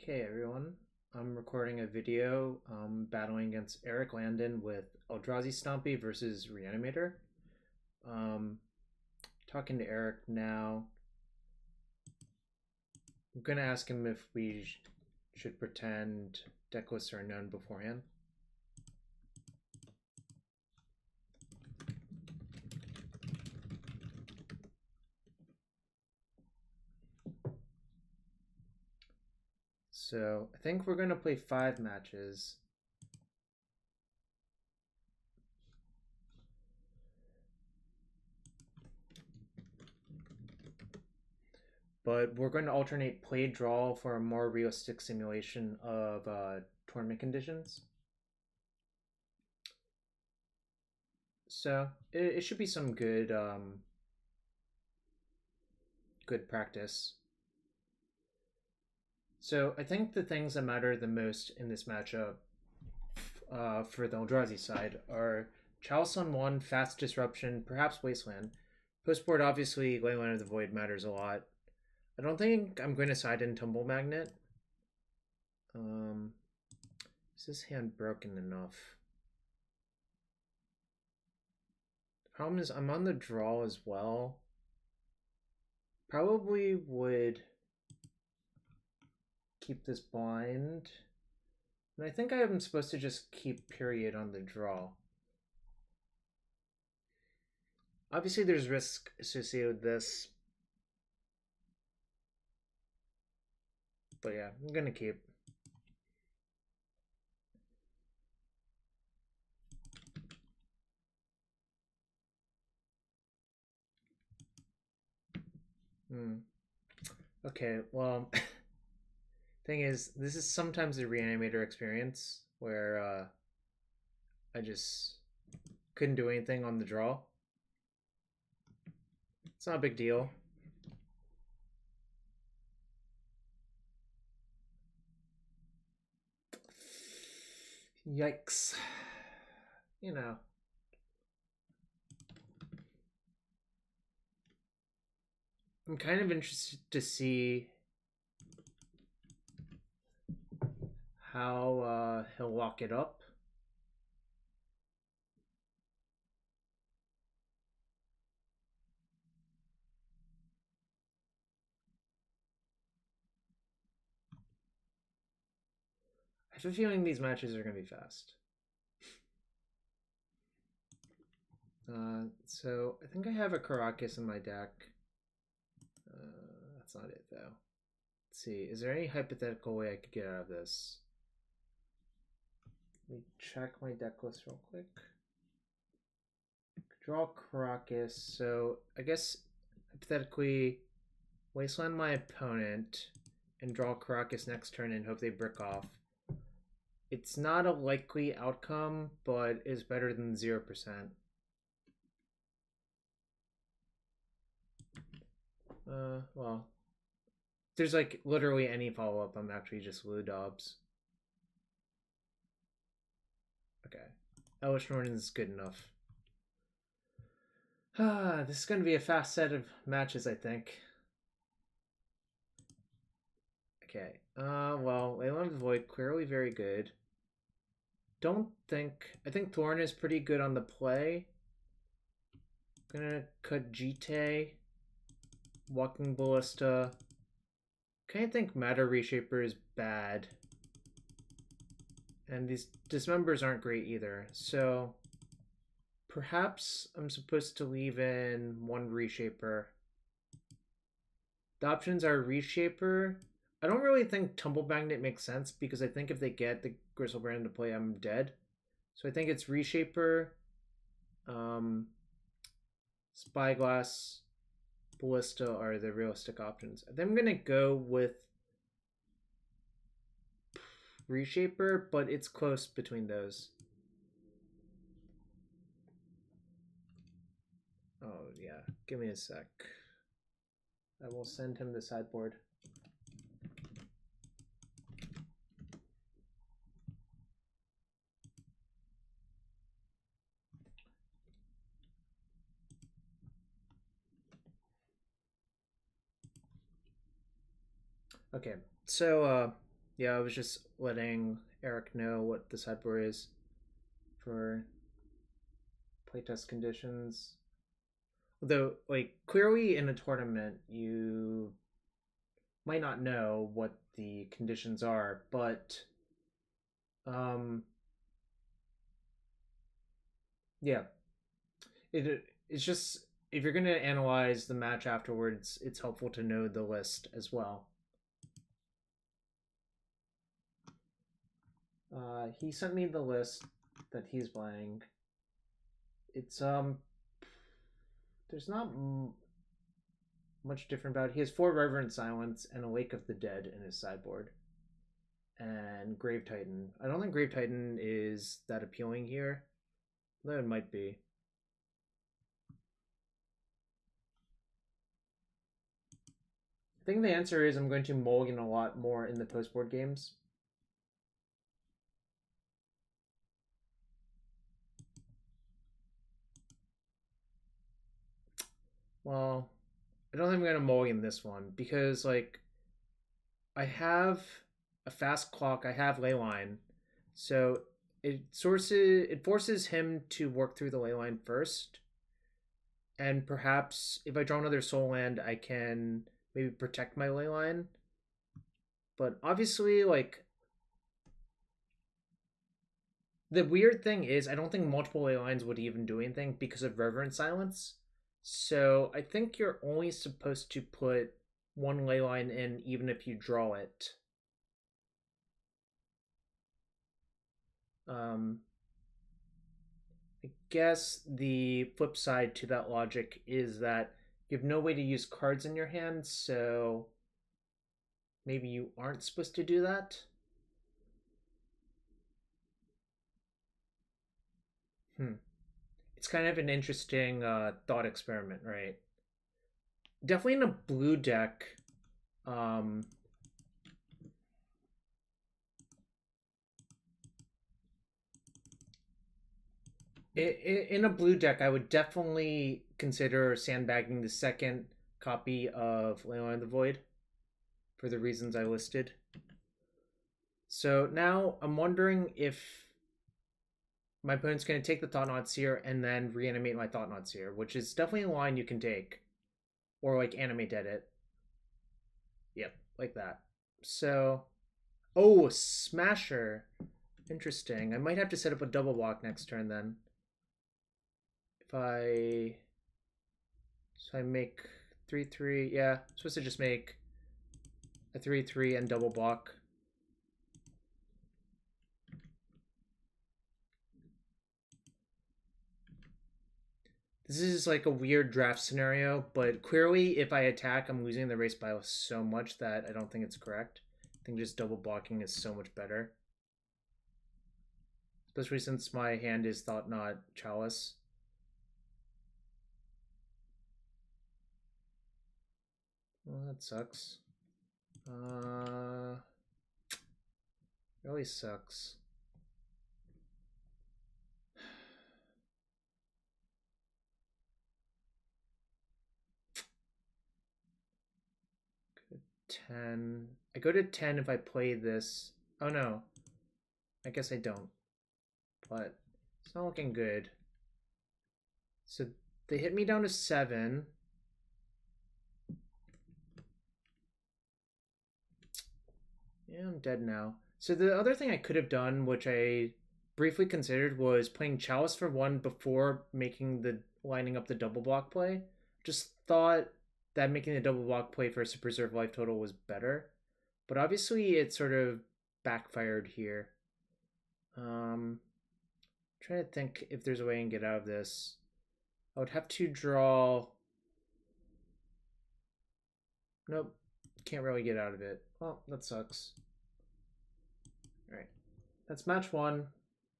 Okay, everyone. I'm recording a video battling against Eric Landon with Eldrazi Stompy versus Reanimator. Um, Talking to Eric now. I'm going to ask him if we should pretend deck lists are known beforehand. So I think we're going to play 5 matches. But we're going to alternate play draw for a more realistic simulation of tournament conditions. So it should be some good good practice. So I think the things that matter the most in this matchup for the Eldrazi side are Chalice on 1, Fast Disruption, perhaps Wasteland. Postboard, obviously, Leyline of the Void matters a lot. I don't think I'm going to side in Tumble Magnet. Is this hand broken enough? The problem is I'm on the draw as well. Probably would keep this blind. And I think I'm supposed to just keep period on the draw. Obviously, there's risk associated with this. But yeah, I'm going to keep. Okay, well, thing is, this is sometimes a Reanimator experience where I just couldn't do anything on the draw. It's not a big deal. Yikes. You know. I'm kind of interested to see how he'll lock it up. I have a feeling these matches are going to be fast. So I think I have a Karakas in my deck. That's not it, though. Let's see. Is there any hypothetical way I could get out of this? Let me check my deck list real quick. Draw Karakas. So I guess hypothetically, Wasteland my opponent and draw Karakas next turn and hope they brick off. It's not a likely outcome, but is better than 0%. Well, if there's like literally any follow-up, I'm actually just Lou Dobbs. Okay. Elish Norton is good enough. This is going to be a fast set of matches, I think. Okay. Well, Leyline of the Void, clearly very good. I think Thorn is pretty good on the play. I'm gonna cut Jitte, Walking Ballista. Kind of think Matter Reshaper is bad. And these Dismembers aren't great either. So perhaps I'm supposed to leave in 1 Reshaper. The options are Reshaper. I don't really think Tumble Magnet makes sense because I think if they get the Gristlebrand into play, I'm dead. So I think it's Reshaper, Spyglass, Ballista are the realistic options. I think I'm going to go with Reshaper, but it's close between those. Oh, yeah. Give me a sec. I will send him the sideboard. Okay, so Yeah, I was just letting Eric know what the sideboard is for playtest conditions. Although, like, clearly in a tournament, you might not know what the conditions are, but um, yeah, it's just if you're gonna analyze the match afterwards, it's helpful to know the list as well. He sent me the list that he's playing. It's there's not much different about it. He has 4 Reverent Silence and a Lake of the Dead in his sideboard. And Grave Titan. I don't think Grave Titan is that appealing here, though it might be. I think the answer is I'm going to mulligan a lot more in the post-board games. Well, I don't think I'm going to mulligan this one because, like, I have a fast clock, I have Leyline, so it forces him to work through the Leyline first, and perhaps if I draw another soul land, I can maybe protect my Leyline. But obviously, like, the weird thing is I don't think multiple Leylines would even do anything because of Reverent Silence. So I think you're only supposed to put one Leyline in even if you draw it. I guess the flip side to that logic is that you have no way to use cards in your hand, so maybe you aren't supposed to do that. It's kind of an interesting thought experiment, right? Definitely in a blue deck, in a blue deck, I would definitely consider sandbagging the second copy of Leyline of the Void for the reasons I listed. So now I'm wondering if my opponent's going to take the Thought-Knot Seer and then reanimate my Thought-Knot Seer, which is definitely a line you can take. Or, like, animate edit. Yep, like that. So, oh, Smasher. Interesting. I might have to set up a double block next turn then. If I... So I make 3/3. Yeah, I'm supposed to just make a 3/3 and double block. This is like a weird draft scenario, but clearly if I attack, I'm losing the race by so much that I don't think it's correct. I think just double blocking is so much better. Especially since my hand is Thought-Knot Chalice. Well, that sucks. Really sucks. Go to 10. I go to 10 if I play this. Oh no. I guess I don't. But it's not looking good. So they hit me down to 7. Yeah, I'm dead now. So the other thing I could have done, which I briefly considered, was playing Chalice for 1 before making the lining up the double block play. Just thought that making the double block play for us to preserve life total was better. But obviously it sort of backfired here. Trying to think if there's a way I can get out of this. I would have to draw... Nope. Can't really get out of it. Well, that sucks. Alright. That's match 1.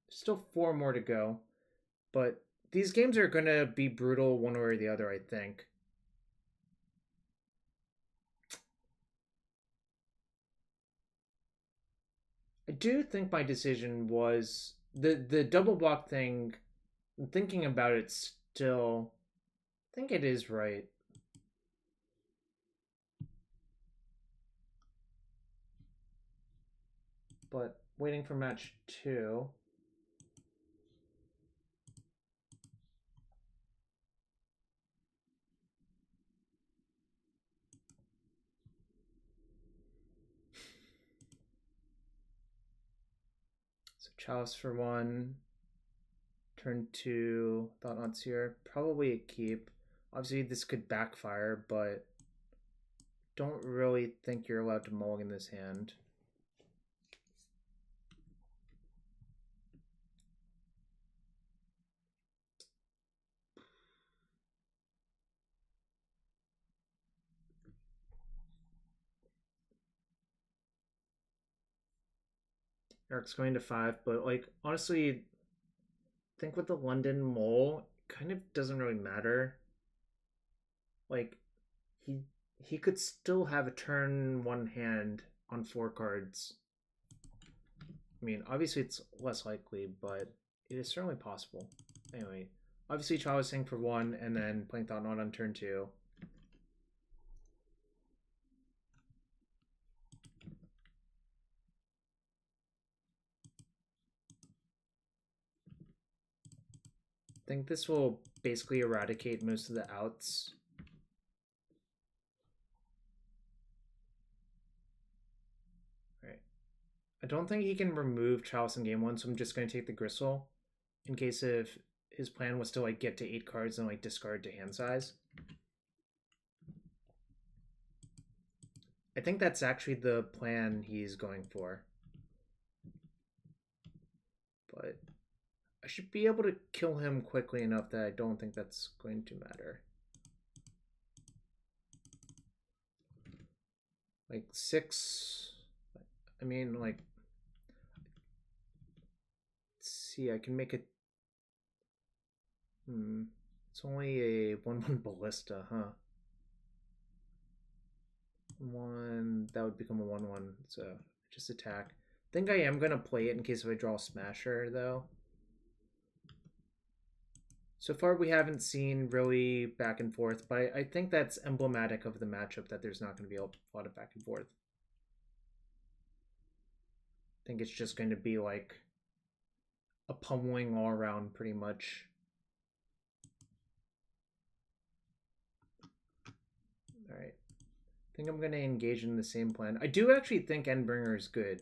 Still 4 more to go. But these games are going to be brutal one way or the other, I think. I do think my decision was... The double block thing, thinking about it still, I think it is right. but waiting for match 2. So Chalice for 1. Turn 2, Thought-Knot Seer. Probably a keep. Obviously, this could backfire, but don't really think you're allowed to mulligan this hand. Eric's going to 5, but like honestly, I think with the London mole, kind of doesn't really matter. Like he could still have a turn 1 hand on 4 cards. I mean, obviously it's less likely, but it is certainly possible. Anyway, obviously Chalice saying for 1 and then playing Thought-Knot on turn 2. I think this will basically eradicate most of the outs. Alright. I don't think he can remove Chalice in game 1, so I'm just going to take the Gristle in case if his plan was to like get to 8 cards and like discard to hand size. I think that's actually the plan he's going for. But I should be able to kill him quickly enough that I don't think that's going to matter. Like 6. I mean, like, let's see, I can make it. It's only a 1/1 Ballista, huh? 1, that would become a 1/1, so just attack. I think I am gonna play it in case if I draw a Smasher, though. So far, we haven't seen really back and forth, but I think that's emblematic of the matchup that there's not going to be a lot of back and forth. I think it's just going to be like a pummeling all around, pretty much. All right. I think I'm going to engage in the same plan. I do actually think Endbringer is good.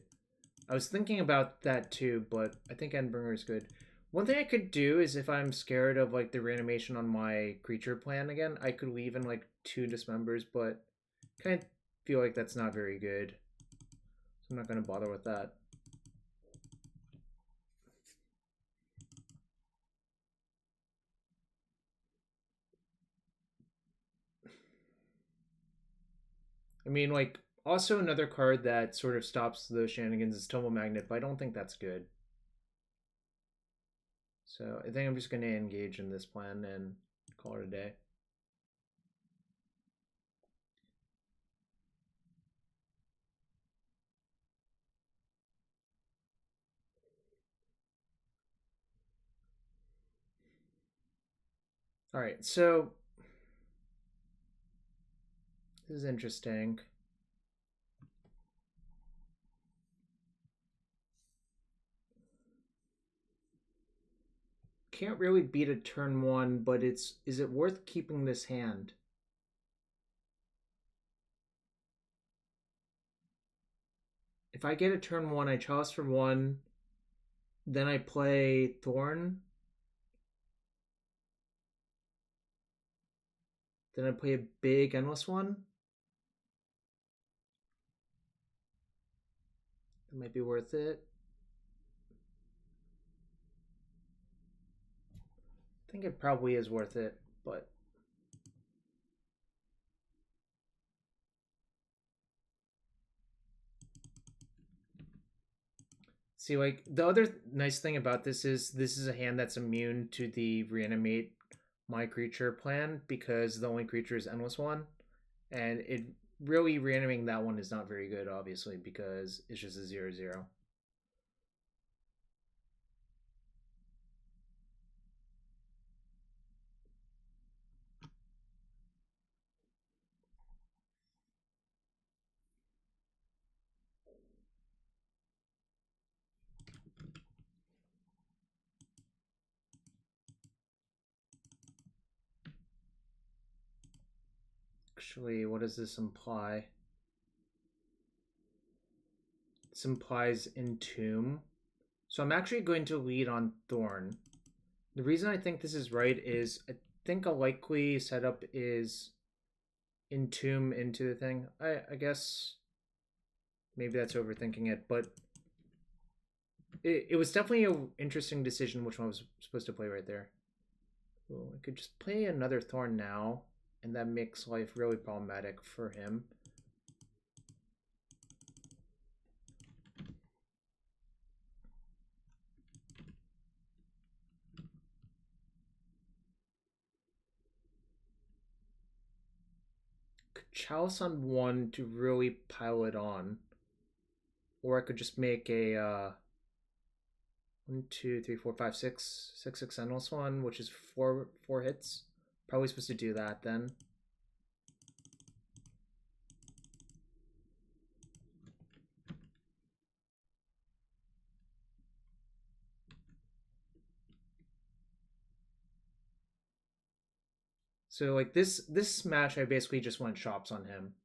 I was thinking about that too, but I think Endbringer is good. One thing I could do is if I'm scared of like the reanimation on my creature plan again, I could leave in like 2 Dismembers, but kind of feel like that's not very good. So I'm not going to bother with that. I mean, like, also another card that sort of stops those shenanigans is Tumble Magnet, but I don't think that's good. So I think I'm just going to engage in this plan and call it a day. All right, so this is interesting. Can't really beat a turn 1, but is it worth keeping this hand? If I get a turn 1, I Chalice for 1, then I play Thorn, then I play a big Endless one. It might be worth it. I think it probably is worth it, but see, like, the other nice thing about this is a hand that's immune to the reanimate my creature plan because the only creature is Endless One. And it really reanimating that one is not very good, obviously, because it's just a 0/0. Actually, what does this imply? This implies Entomb. So I'm actually going to lead on Thorn. The reason I think this is right is I think a likely setup is Entomb into the thing. I guess maybe that's overthinking it, but it was definitely an interesting decision which one I was supposed to play right there. Ooh, I could just play another Thorn now, and that makes life really problematic for him. Chalice on 1 to really pile it on. Or I could just make a 1, 2, 3, 4, 5, 6, 6 Endless one, which is four hits. Probably supposed to do that then. So like this match, I basically just went shops on him.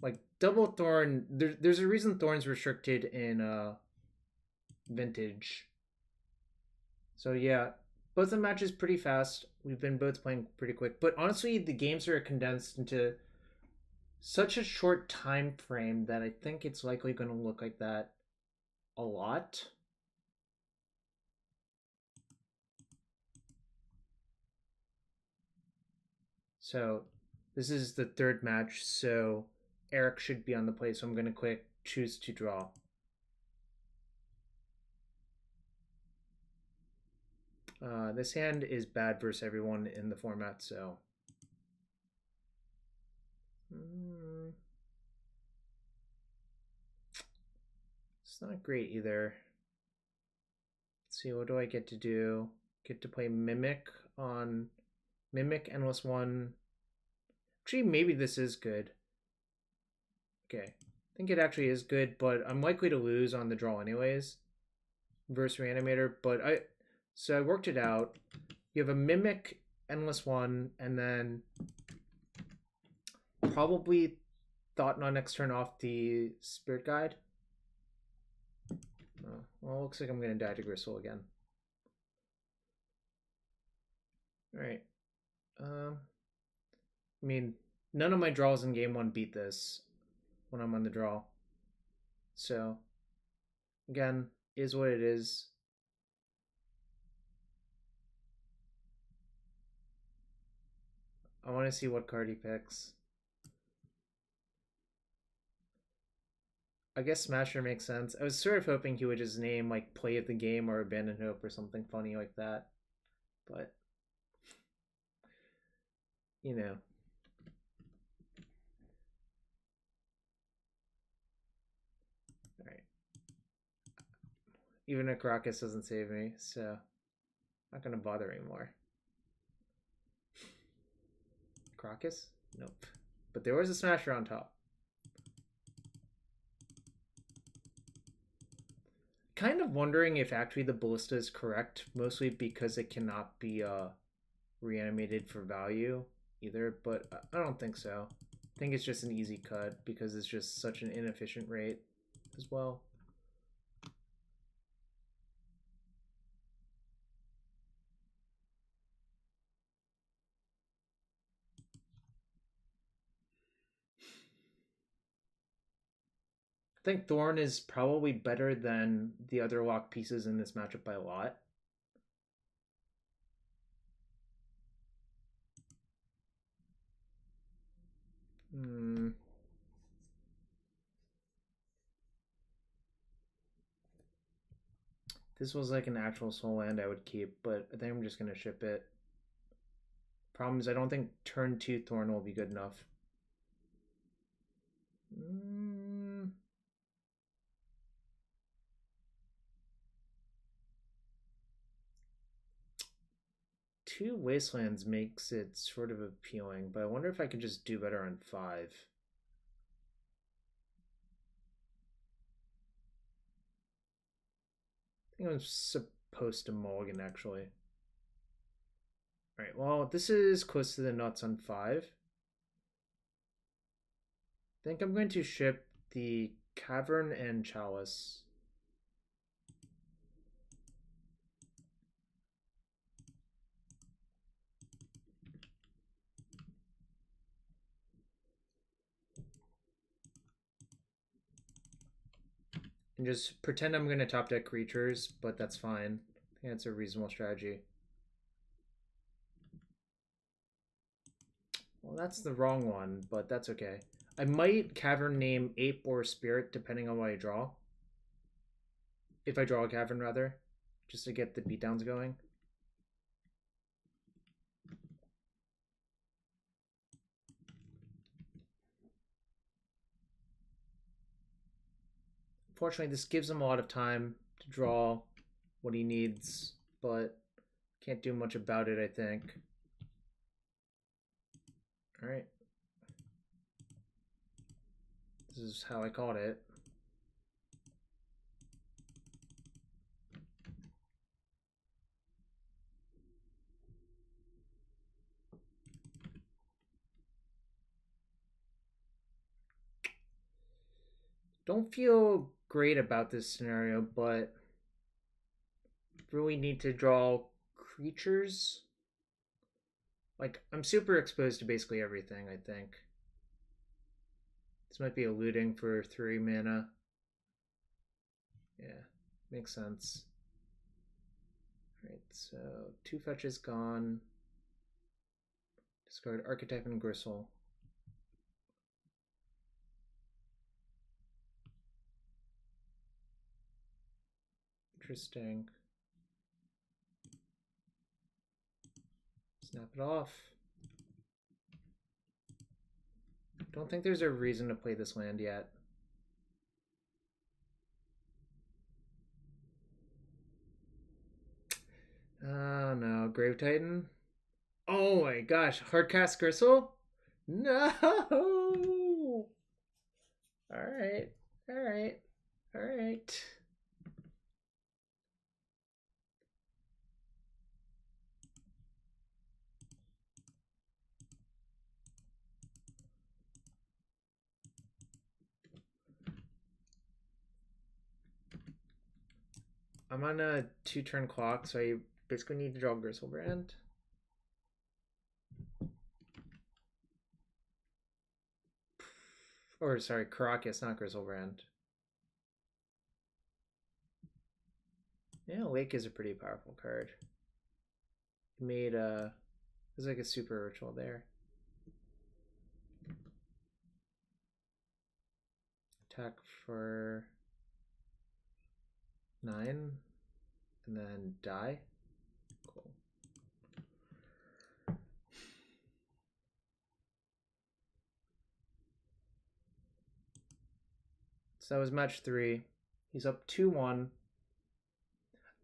Like double Thorn, there's a reason Thorn's restricted in Vintage. So yeah, both the matches pretty fast. We've been both playing pretty quick, but honestly, the games are condensed into such a short time frame that I think it's likely going to look like that a lot. So this is the third match, so Eric should be on the play, so I'm going to click choose to draw. This hand is bad versus everyone in the format, so it's not great either. Let's see, what do I get to do? Get to play Mimic on Mimic, Endless one. Actually, maybe this is good. Okay, I think it actually is good, but I'm likely to lose on the draw anyways. Versus Reanimator, but so I worked it out. You have a Mimic, Endless one, and then probably Thought-Knot next turn off the Spirit Guide. Oh, well, looks like I'm going to die to Gristle again. Alright. I mean, none of my draws in game 1 beat this when I'm on the draw. So, again, is what it is. I want to see what card he picks. I guess Smasher makes sense. I was sort of hoping he would just name like Play of the Game or Abandon Hope or something funny like that. But, you know. Alright. Even a Karakas doesn't save me, so I'm not going to bother anymore. Karakas? Nope. But there was a Smasher on top. Kind of wondering if actually the Ballista is correct, mostly because it cannot be reanimated for value either, but I don't think so. I think it's just an easy cut because it's just such an inefficient rate as well. I think Thorn is probably better than the other lock pieces in this matchup by a lot. This was like an actual soul land I would keep, but I think I'm just going to ship it. Problem is I don't think turn 2 Thorn will be good enough. Two Wastelands makes it sort of appealing, but I wonder if I could just do better on 5. I think I'm supposed to mulligan, actually. Alright, well, this is close to the nuts on 5. I think I'm going to ship the Cavern and Chalice. And just pretend I'm going to top deck creatures, but that's fine. I think that's a reasonable strategy. Well, that's the wrong one, but that's okay. I might Cavern name Ape or Spirit, depending on what I draw. If I draw a Cavern, rather. Just to get the beatdowns going. Fortunately, this gives him a lot of time to draw what he needs, but can't do much about it, I think. Alright. This is how I caught it. Don't feel great about this scenario, but really need to draw creatures. Like, I'm super exposed to basically everything, I think. This might be eluding for 3 mana. Yeah, makes sense. Alright, so 2 fetches gone. Discard Archetype and Gristle. Interesting. Snap it off. Don't think there's a reason to play this land yet. Oh no, Grave Titan. Oh my gosh, Hardcast Gristle? No! Alright, alright, alright. I'm on a 2-turn clock, so I basically need to draw Gristlebrand. Or sorry, Karakas, not Gristlebrand. Yeah, Lake is a pretty powerful card. It made there's like a super ritual there. Attack for 9 and then die. Cool. So that was match 3. He's up 2-1.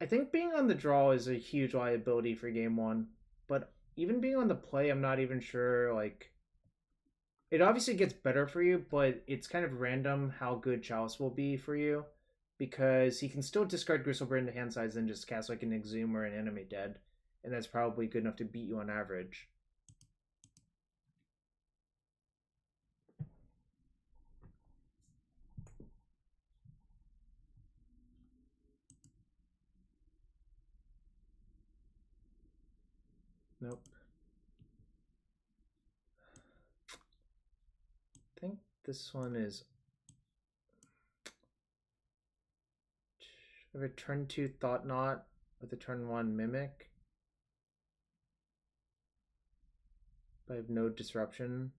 I think being on the draw is a huge liability for game 1, but even being on the play, I'm not even sure. Like, it obviously gets better for you, but it's kind of random how good Chalice will be for you, because he can still discard Gristlebrand into hand size and just cast like an Exhume or an Animate Dead, and that's probably good enough to beat you on average. Nope. I think this one is... I have a turn 2 Thought-Knot with a turn 1 Mimic. But I have no disruption.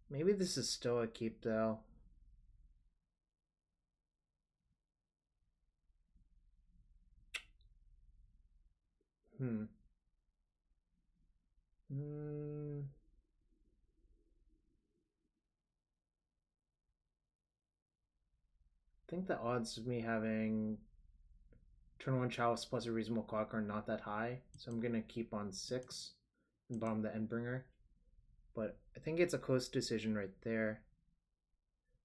Maybe this is still a keep though. I think the odds of me having turn 1 Chalice plus a reasonable clock are not that high, so I'm gonna keep on 6 and bomb the Endbringer. But I think it's a close decision right there.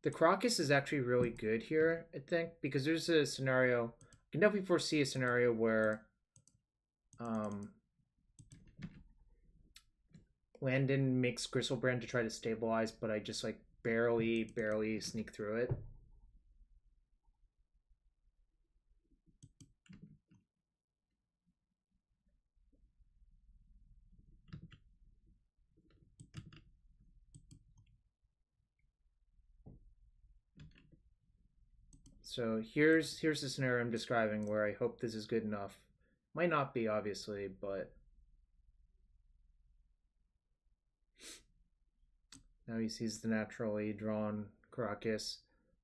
The Karakas is actually really good here, I think, because there's a scenario can definitely foresee a scenario where Landon makes Gristlebrand to try to stabilize, but I just like barely sneak through it. So here's the scenario I'm describing where I hope this is good enough. Might not be, obviously, but now he sees the naturally drawn Karakas.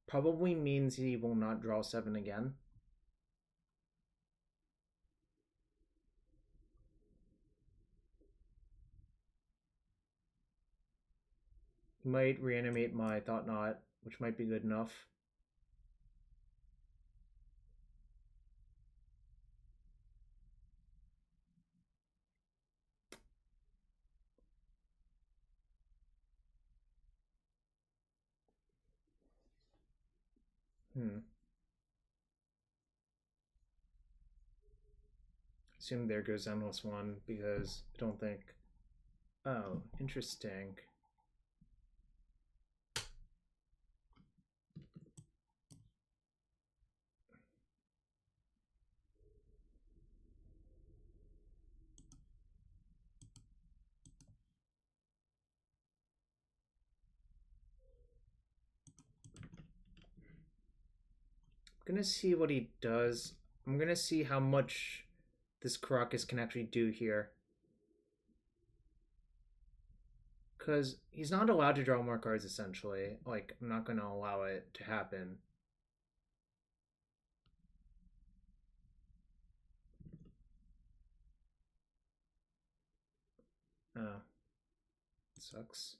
Probably means he will not draw 7 again. He might reanimate my Thought-Knot, which might be good enough. Assume there goes Endless One because I don't think. Oh, interesting. I'm gonna see what he does. I'm gonna see how much this Karakas can actually do here. Because he's not allowed to draw more cards, essentially. Like, I'm not gonna allow it to happen. Oh. Sucks.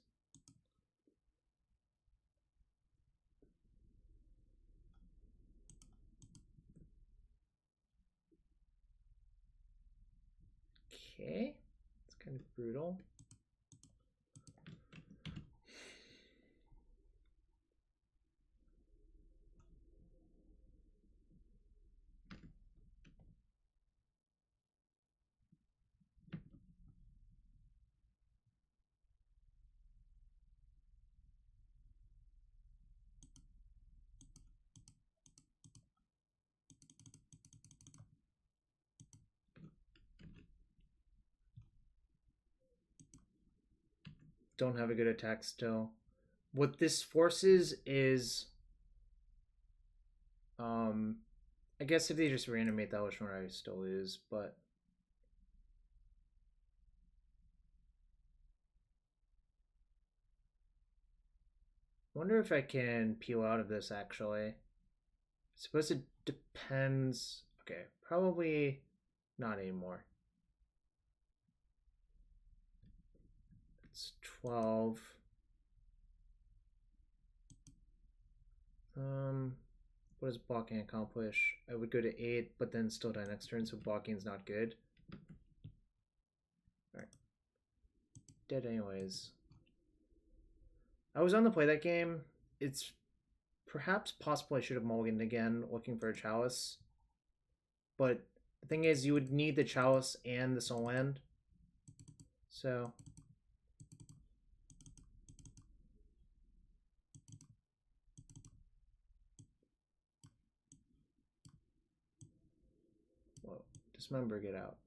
Okay. It's kind of brutal. Don't have a good attack still. What this forces is I guess if they just reanimate that Wishmore, I still lose, but I wonder if I can peel out of this actually. I suppose it depends. Okay, probably not anymore. It's 12. What does blocking accomplish? I would go to 8, but then still die next turn, so blocking is not good. Alright. Dead anyways. I was on the play that game. It's perhaps possible I should have mulliganed again looking for a Chalice. But the thing is, you would need the Chalice and the Soul Land. So whoa. Dismember, get out.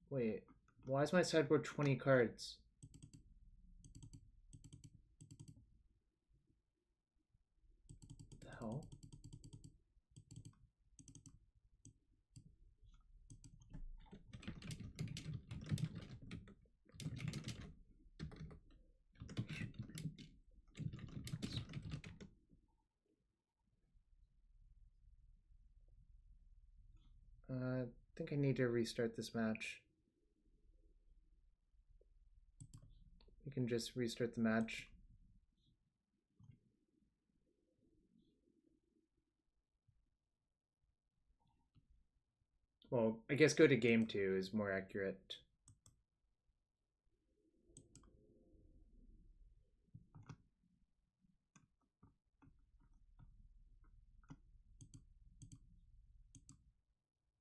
Wait, why is my sideboard 20 cards? What the hell? I think I need to restart this match. We can just restart the match. Well, I guess go to game 2 is more accurate.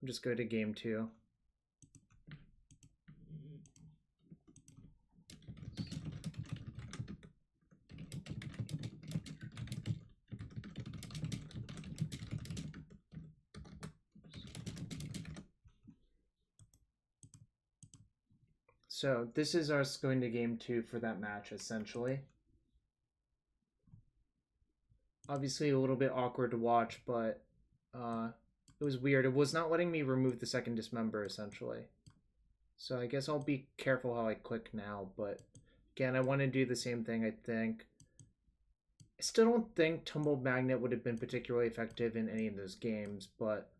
just go to game 2. So this is us going to game 2 for that match, essentially. Obviously a little bit awkward to watch, but it was weird. It was not letting me remove the second Dismember, essentially. So I guess I'll be careful how I click now, but again, I want to do the same thing, I think. I still don't think Tumble Magnet would have been particularly effective in any of those games, but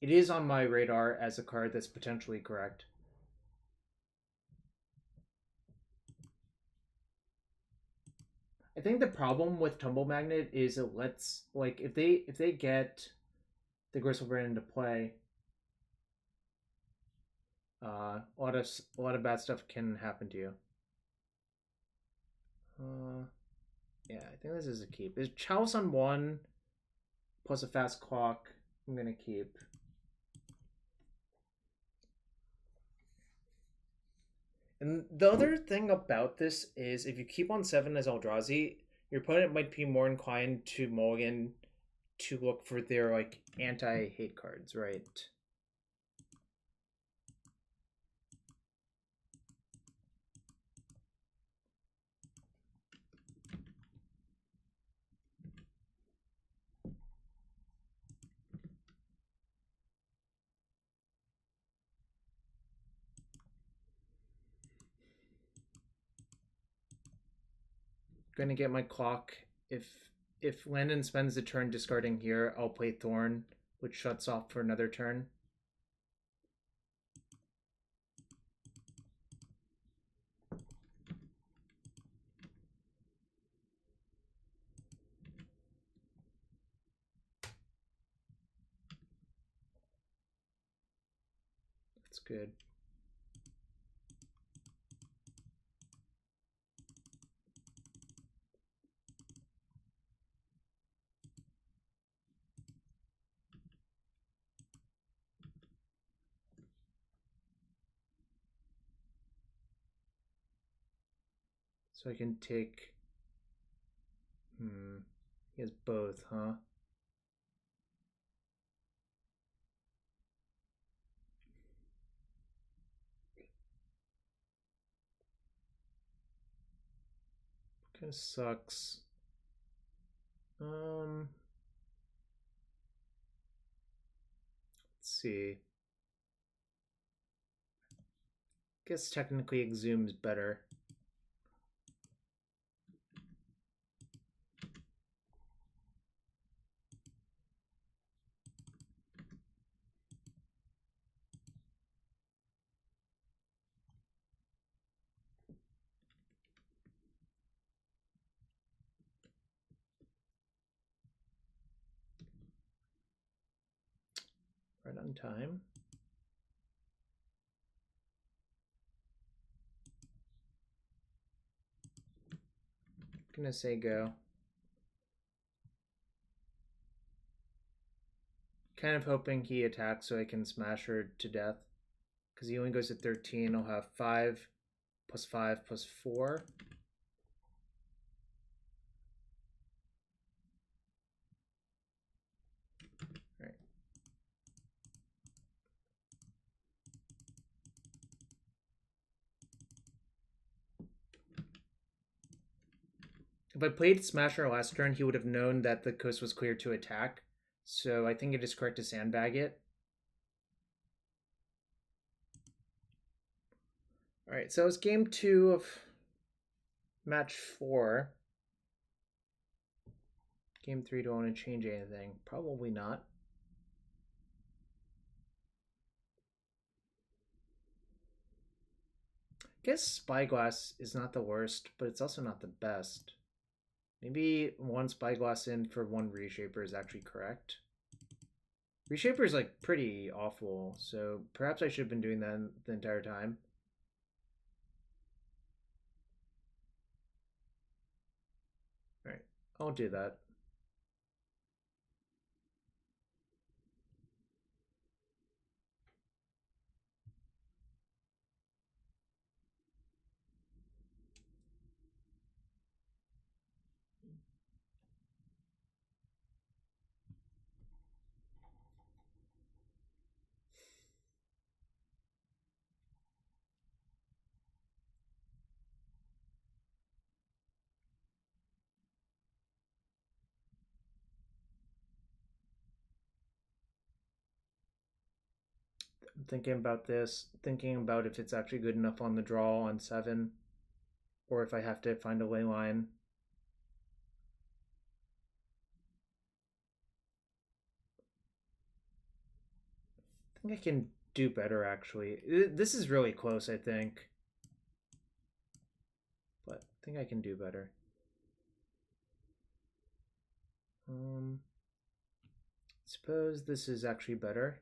it is on my radar as a card that's potentially correct. I think the problem with Tumble Magnet is it lets, like, if they get the Gristlebrand into play, a lot of bad stuff can happen to you. Yeah, I think this is a keep. Is Chalice on 1 plus a fast clock? I'm gonna keep. And the other thing about this is if you keep on 7 as Eldrazi, your opponent might be more inclined to mulligan to look for their like anti-hate cards, right? Gonna get my clock. If Landon spends the turn discarding here, I'll play Thorn, which shuts off for another turn. That's good. So I can take... He has both, huh? Kind of sucks. Let's see. Guess technically Exhume's better. Right on time. Gonna say go. Kind of hoping he attacks so I can smash her to death. Because he only goes to 13. I'll have 5 plus 5 plus 4. Alright. If I played Smasher last turn, he would have known that the coast was clear to attack. So I think it is correct to sandbag it. Alright, so it's game 2 of match 4. Game 3, do I want to change anything? Probably not. I guess Spyglass is not the worst, but it's also not the best. Maybe 1 Spyglass in for 1 Reshaper is actually correct. Reshaper is like pretty awful, so perhaps I should have been doing that the entire time. Alright, I'll do that. I'm thinking about this, thinking about if it's actually good enough on the draw on 7, or if I have to find a Leyline. I think I can do better, actually. This is really close, I think. But I think I can do better. Suppose this is actually better.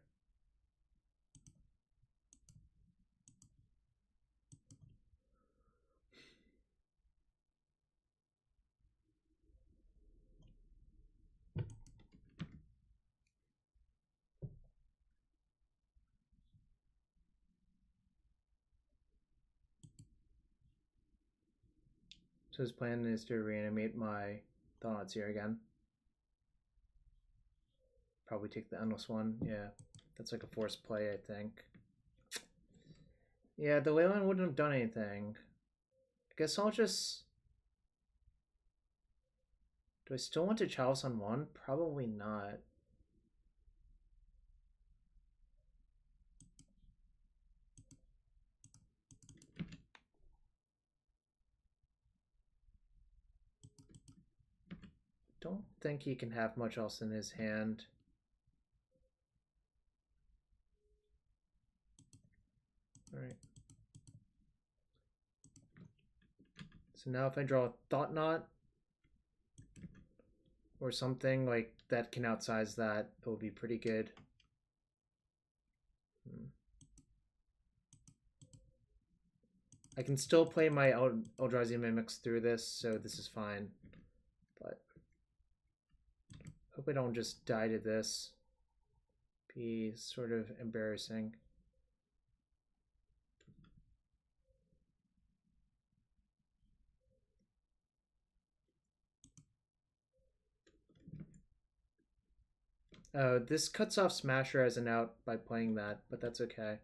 So his plan is to reanimate my Thought-Knot Seer again. Probably take the Endless one. Yeah, that's like a forced play, I think. Yeah, the Leyline wouldn't have done anything. I guess I'll just... Do I still want to Chalice on 1? Probably not. Don't think he can have much else in his hand. Alright. So now if I draw a Thought-Knot or something like that can outsize that, it will be pretty good. I can still play my Eldrazi Mimics through this, so this is fine. But hope I don't just die to this. Be sort of embarrassing. This cuts off Smasher as an out by playing that, but that's okay.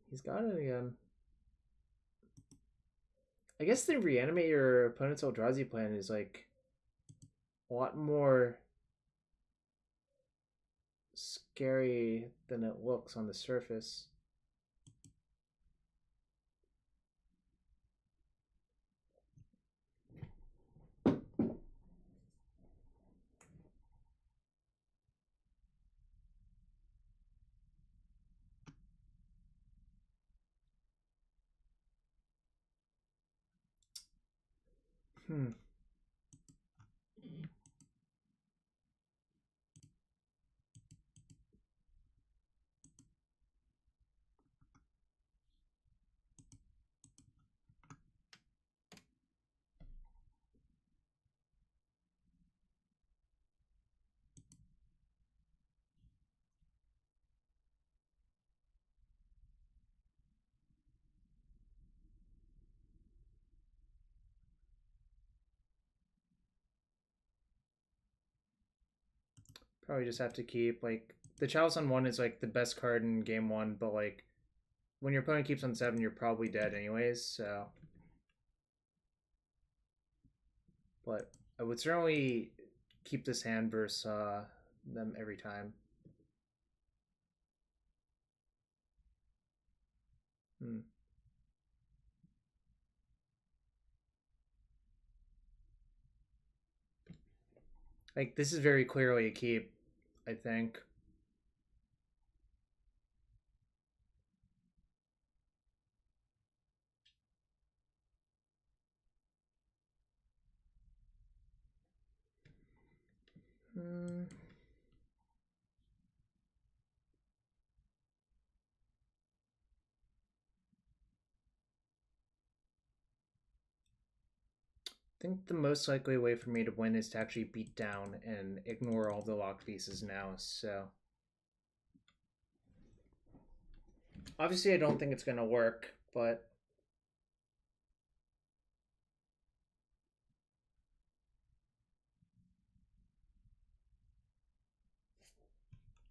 He's got it again. I guess the reanimate your opponent's Eldrazi plan is like a lot more scary than it looks on the surface. Probably just have to keep, like, the Chalice on 1 is like the best card in game 1, but like when your opponent keeps on 7, you're probably dead anyways, so. But I would certainly keep this hand versus them every time. Like, this is very clearly a keep, I think. I think the most likely way for me to win is to actually beat down and ignore all the locked pieces now, so. Obviously, I don't think it's going to work, but.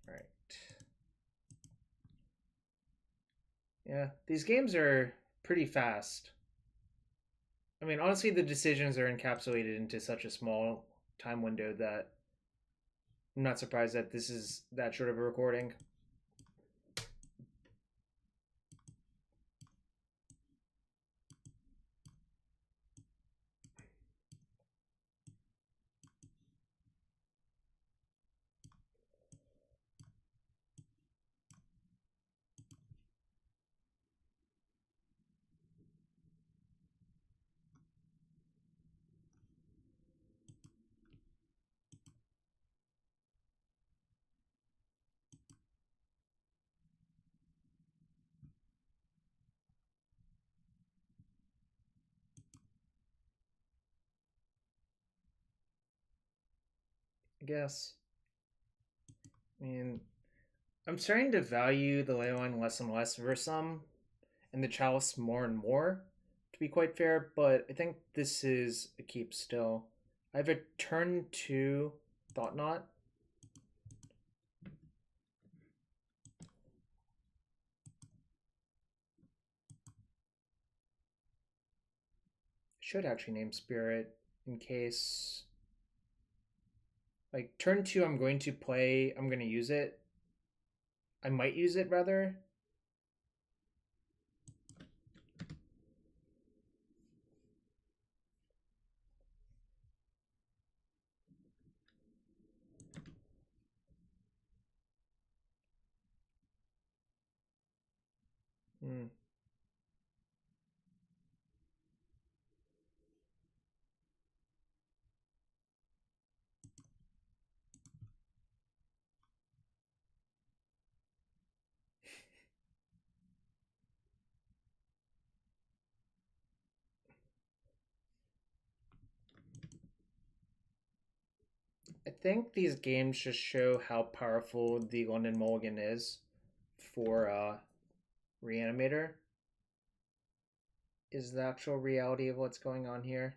Alright. Yeah, these games are pretty fast. I mean, honestly, the decisions are encapsulated into such a small time window that I'm not surprised that this is that short of a recording. I guess. I mean, I'm starting to value the Leyline less and less versus some, and the Chalice more and more, to be quite fair, but I think this is a keep still. I have a turn 2 Thought-Knot. Should actually name Spirit in case. Like, turn 2, I'm going to use it. I might use it, rather. Hmm. I think these games just show how powerful the London Mulligan is for Reanimator. Is the actual reality of what's going on here.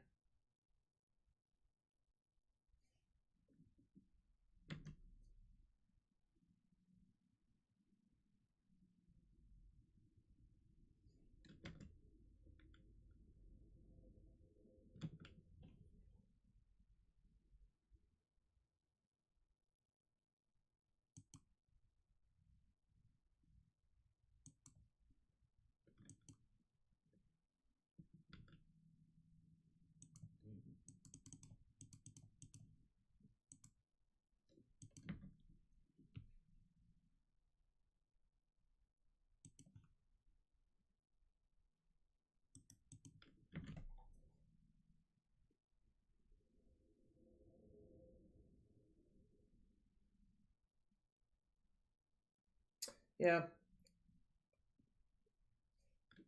Yeah.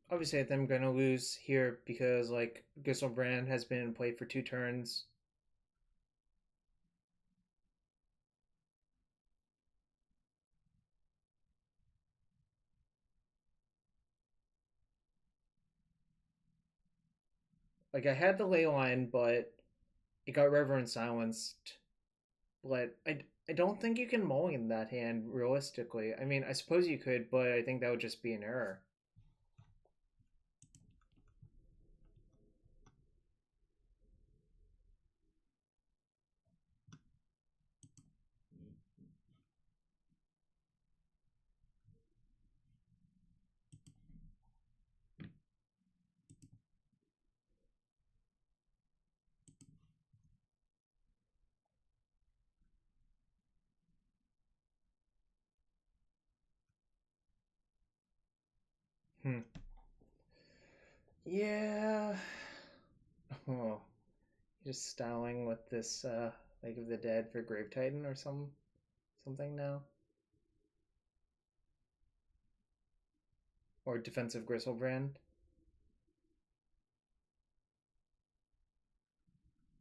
Obviously, I think I'm going to lose here because, like, Giselbrand has been in play for 2 turns. Like, I had the Leyline, but it got Reverend silenced. But I don't think you can mulligan that hand realistically. I mean, I suppose you could, but I think that would just be an error. Hmm. Yeah. Oh, just styling with this Lake of the Dead for Grave Titan or something now, or defensive Gristlebrand.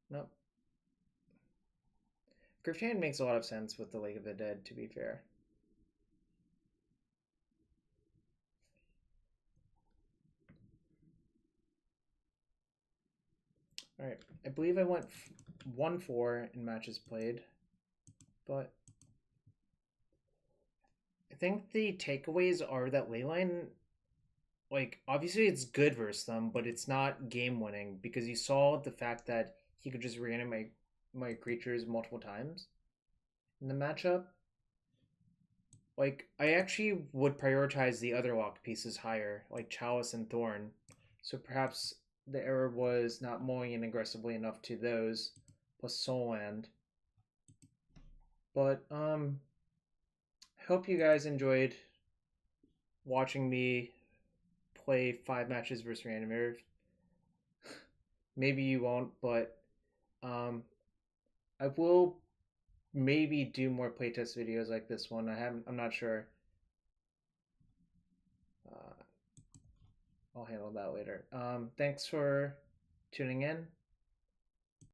Nope. Grave Titan makes a lot of sense with the Lake of the Dead, to be fair. All right, I believe I went 1-4 in matches played, but I think the takeaways are that Leyline, like, obviously it's good versus them, but it's not game winning because you saw the fact that he could just reanimate my creatures multiple times. in the matchup. Like, I actually would prioritize the other lock pieces higher, like Chalice and Thorn. So perhaps the error was not mowing in aggressively enough to those, plus Soul Land. But I hope you guys enjoyed watching me play 5 matches versus Reanimator. Maybe you won't, but I will maybe do more playtest videos like this one. I'm not sure. I'll handle that later. Thanks for tuning in.